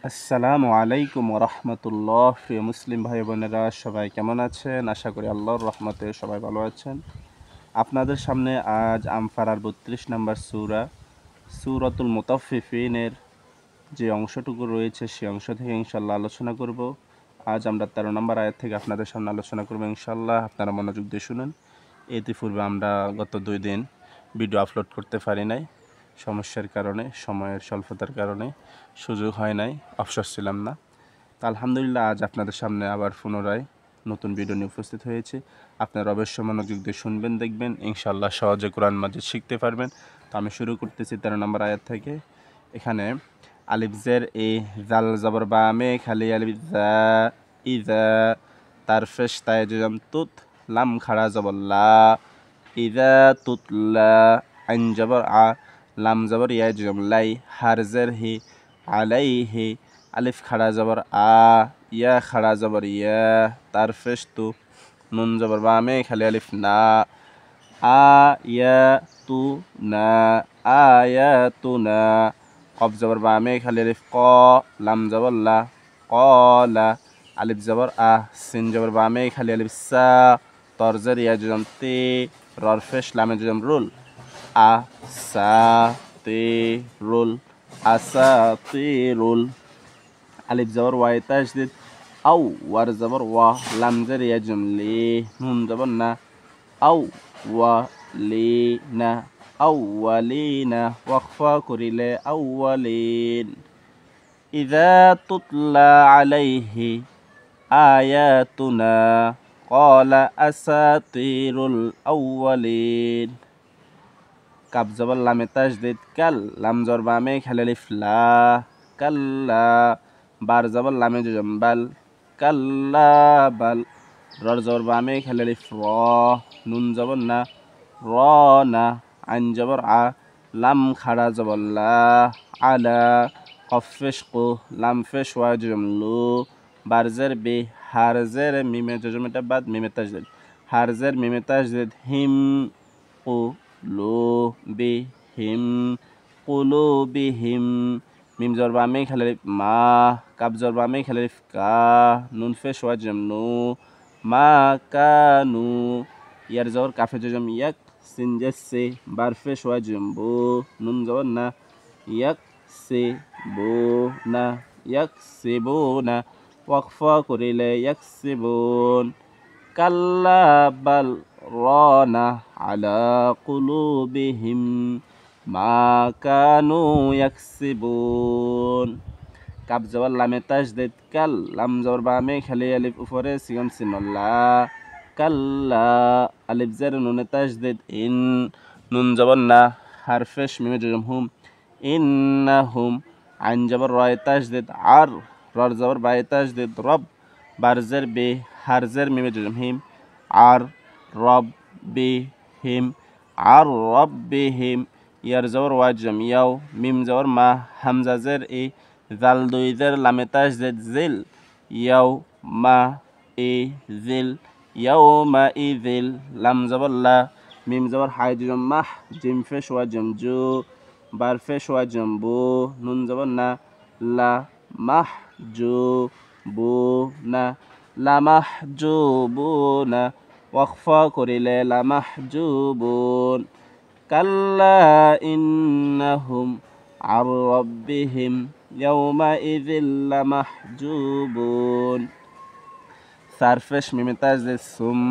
আসসালামু আলাইকুম রহমতুল্লাহ। প্রিয় মুসলিম ভাই বোনেরা সবাই কেমন আছেন? আশা করি আল্লাহর রহমতে সবাই ভালো আছেন। আপনাদের সামনে আজ আমফারার ৩২ নম্বর সূরাতুল মুতাফফিফিনের যে অংশটুকু রয়েছে সেই অংশ থেকে ইনশাল্লাহ আলোচনা করব। আজ আমরা ১৩ নম্বর আয়াত থেকে আপনাদের সামনে আলোচনা করব ইনশাল্লাহ। আপনারা মনোযোগ দিয়ে শুনুন। ইতিপূর্বে আমরা গত ২ দিন ভিডিও আপলোড করতে পারি নাই, সমস্যার কারণে, সময়ের স্বল্পতার কারণে সুযোগ হয় নাই, অবসর ছিলাম না। তা আলহামদুলিল্লাহ আজ আপনাদের সামনে আবার পুনরায় নতুন ভিডিও নিয়ে উপস্থিত হয়েছে। আপনারা অবশ্যই মনোযোগ দিয়ে শুনবেন, দেখবেন, ইনশাল্লাহ সহজে কোরআন মাজিদ শিখতে পারবেন। তো আমি শুরু করতেছি ১৩ নম্বর আয়াত থেকে। এখানে আলিফ জের এ, জাল জবর বা মে, খালি আলিফ জা, ইজা, তার ফেশ তায় জজম তুত, লাম খাড়া জবর লা, ইজা তুতলা, আইন জবর আ, লাম জবর ইয়া জজম লাই, হার জের হি, আলাইহি, আলিফ খাড়া জবর আ, ইয়া খাড়া জবর ইয়া, তার ফেশ তু, নুন জবর বা মে, খালি আলিফ না, আ ইয়া তু না, আয়া তু না, কফ জবর বা মে, খালি আলিফ ক, লাম জবর লা, কলা, আলিফ জবর আ, সিন জবর বা মে, খালি আলিফ সা, তরজের ইয়া জজম তে, রর ফেশ লামে জজম রুল, আ সা তে রুল, আসা তে রুল, আলিফ জবর ওয়াই তাশদিদ, আউ, ওয়ার জবর ওয়া, লাম জের ইয়া জজম লে, নুন জবর না, আউ ওয়া লে না, আউওয়ালিনা, ওয়াকফা করিলে আউওয়ালিন। ইযা তুতলা আলাইহি আয়াতুনা ক্বালা আসাতিরুল আউওয়ালিন। কাব জবর লামে তাশদিদ, কাল, লাম জবর বা মে, খালি আলিফ লা, কাল্লা, বার জবর লামে জজম বাল, কাল্লা বাল, রর জবর বা মে, খালি আলিফ র, নুন জবর না, র না, আইন জবর আ, লাম খাড়া জবর লা, আলা, কফ ফেশ কু, লাম ফেশ ওয়া জজম লু, বার জের বে, হার জের মিমে জজম এটা বাদ, মিমে তাজদিদ, হার জের মিমে তাজদিদ, হিম কু লু বিহিম, কুলু বিহিম, মিম জবর বা মে, খালি আলিফ মা, কাব জবর বা মে, খালি আলিফ কা, নুন ফেশ ওয়া জজম নু, মা কানু, ইয়ার জবর কাফে জজম ইয়াক, সিন জেসে, বার ফেশ ওয়া জজম বু, নুন জবর না, ইয়াক সে বু না, ইয়াক সে বু না, ওয়াকফা করিলে ইয়াক সে বুন। কাল্লা বাল রানা আলা কুলুবিহিম মা কানু ইয়াকসিবুন। কাব জবর লামে তাশদিদ, কাল, লাম জবর বা মে, খালি আলিফ উপরে সিগম সিনল্লা, কাল্লা, আলিফ জের নুনে তাশদিদ, ইন, নুন জবর না, হারফেশ মিমে জজম হুম, ইন্নাহুম, আইন জবর রয় তাশদিদ, আর, রর জবর বায়ে তাশদিদ, রব, বার জের বে, হার জের মিমে জজম হিম, আর, রব বে হিম, আর রব বে হিম, ইয়ার জবর ওয়া জজম ইয়াও, মিম জবর মা, হামজা জের এ, জাল দুই জের লামে তাশদিদ, জিল, ইয়াও মা এ জিল, ইয়াও মা ই জিল, লাম জবর লা, মিম জবর হাই জজম মাহ, জিম ফেশ ওয়া জজম জু, বার ফেশ ওয়া জজম বু, নুন জবর না, লা মাহ জু বু না, লা মাহ জু বু না, ওয়াকফা করিলে লা মাহ জু বুন। কাল্লা ইন্নাহুম আর রব্বিহিম ইয়াউমাইযিল লামাহজুবুন। সারফেশ মিমে তাজদিদ, সুম,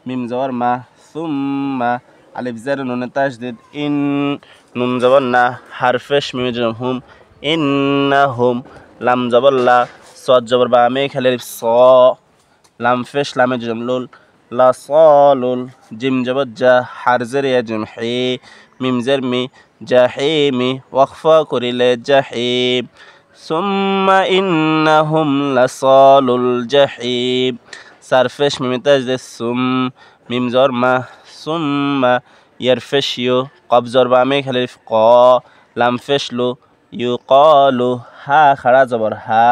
মিম জবর মা, সুম্মা, আলিফ জের নুনে তাজদিদ, ইন, নুন জবর না, হারফেশ মিমে জবর হুম, ইন্নাহুম, লাম জবর লা, সদ জবর বা মে, খালি আলিফ স, লাম ফেশ লামে জজম লুল, লা সালুল, জিম জবর জা, হার জের ইয়া জজম হে, মিম জের মি, জাহিমি, ওয়াকফা করিলে জাহিম। সুম্মা ইন্নাহুম লাসালুল জাহিম। সারফেশ মিমে তাজদিদ, সুম, মিম জবর মা, সুম্মা, ইয়ার ফেশ ইউ, কফ জবর বা মে, খালি আলিফ ক, লাম ফেশ লু, ইউকালু, হা খাড়া জবর হা,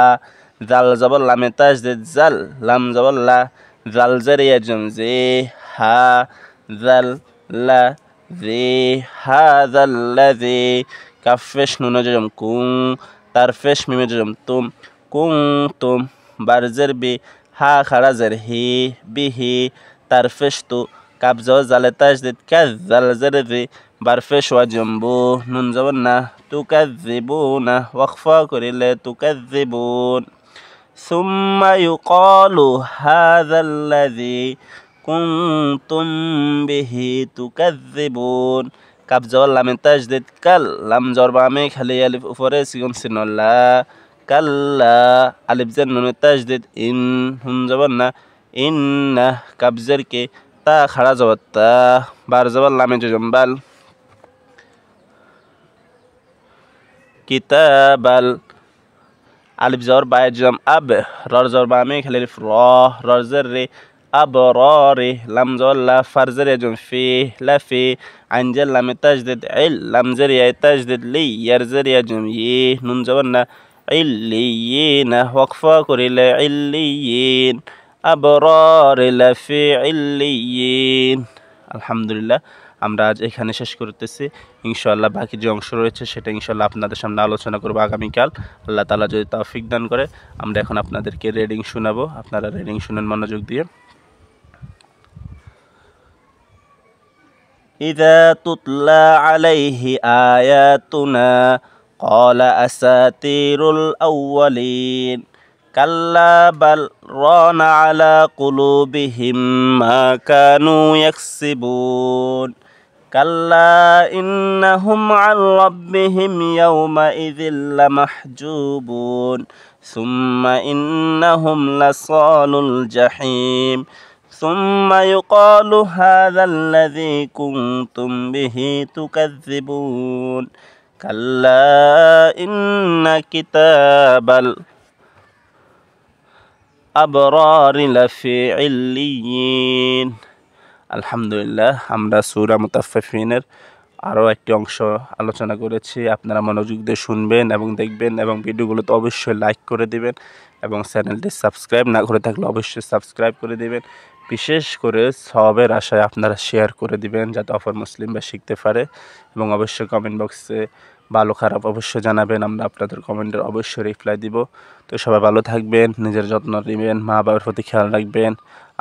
জাল জবর লামে তাজদিদ, জাল, লাম জবর লা, জাল জের ইয়া জজম জে, হা, জাল লা, জে, হা জাল লা জে, কাফ ফেশ নুন জজম কুং, তারফেশ মিমে জম তুম কুনতুম বারজের বি হা খারাজের হি বিহি তারফেশ তু কাব জ জালে তাজদিদ কাজ্জাল জেরজি বারফেশ ওয়া জম্বু নুন জবর না তুকাজ্জিবুনা ওয়াকফা করিলে তুকাজ্জিবুন সুম্মা ইউকালু হাযাল্লাযী কুনতুম বিহি তুকাজ্জিবুন কাব জবর লামে তাজদিদ কাল লাম জবর বামে খালি আলিফ উপরে সিগুন সিনল্লা কাল্লা আলিফ জের নুনে তাজদিদ ইন হুন জবর না ইন্না কাব জের কে তা খাড়া জবর তা বার জবর লামে জজম্বাল কিতাবাল আলিফ জবর বায়ে জম আব রর জবর বামে খালি আলিফ র রর জের রে আবরারে লাম জবর লা ফার জের জম ফি লাফি আইন জের লামে তাজদিদ ইল লাম জের ইয়া তাজদিদ লি ইয়ার জের ইয়া জম ই নুন জবর না ইল্লিয়িনা ওয়াকফা করিলে ইল্লিয়িন আবরার লাফি ইল্লিয়িন। আলহামদুলিল্লাহ, আমরা আজ এখানে শেষ করতেছি। ইনশাআল্লাহ বাকি যে অংশ রয়েছে সেটা ইনশাআল্লাহ আপনাদের সামনে আলোচনা করবো আগামীকাল, আল্লাহ তাআলা যদি তৌফিক দান করে। আমরা এখন আপনাদেরকে রিডিং শোনাবো, আপনারা রিডিং শুনেন মনোযোগ দিয়ে। ইযা তুতলা আলাইহি আয়াতুনা ক্বালা আসাতিরুল আউয়ালিন কাল্লা বাল রানা আলা কুলুবিহিম মা কানু ইয়াকসিবুন কাল্লা ইন্নাহুম আন রাব্বিহিম ইয়াওমাইযিল লামাহজুবুন সুম্মা ইন্নাহুম লাসালুল জাহিম সুম্মা ইউকালু হাযাল্লাযী কুনতুম বিহি তুকাজ্জিবুন কাল্লা ইন্না কিতাবাল আবরারি লাফি ইল্লিয়িন। আলহামদুলিল্লাহ, আমরা সূরা মুতাফফিফিনের আরও একটি অংশ আলোচনা করেছি। আপনারা মনোযোগ দিয়ে শুনবেন এবং দেখবেন এবং ভিডিওগুলোতে অবশ্যই লাইক করে দিবেন এবং চ্যানেলটি সাবস্ক্রাইব না করে থাকলে অবশ্যই সাবস্ক্রাইব করে দিবেন। বিশেষ করে সওয়াবের আশায় আপনারা শেয়ার করে দিবেন যাতে অপর মুসলিমরা শিখতে পারে এবং অবশ্যই কমেন্ট বক্সে ভালো খারাপ অবশ্যই জানাবেন, আমরা আপনাদের কমেন্টের অবশ্যই রিপ্লাই দিব। তো সবাই ভালো থাকবেন, নিজের যত্ন নেবেন, মা বাবার প্রতি খেয়াল রাখবেন।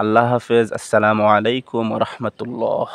আল্লাহ হাফেজ। আসসালামু আলাইকুম ওয়া রাহমাতুল্লাহ।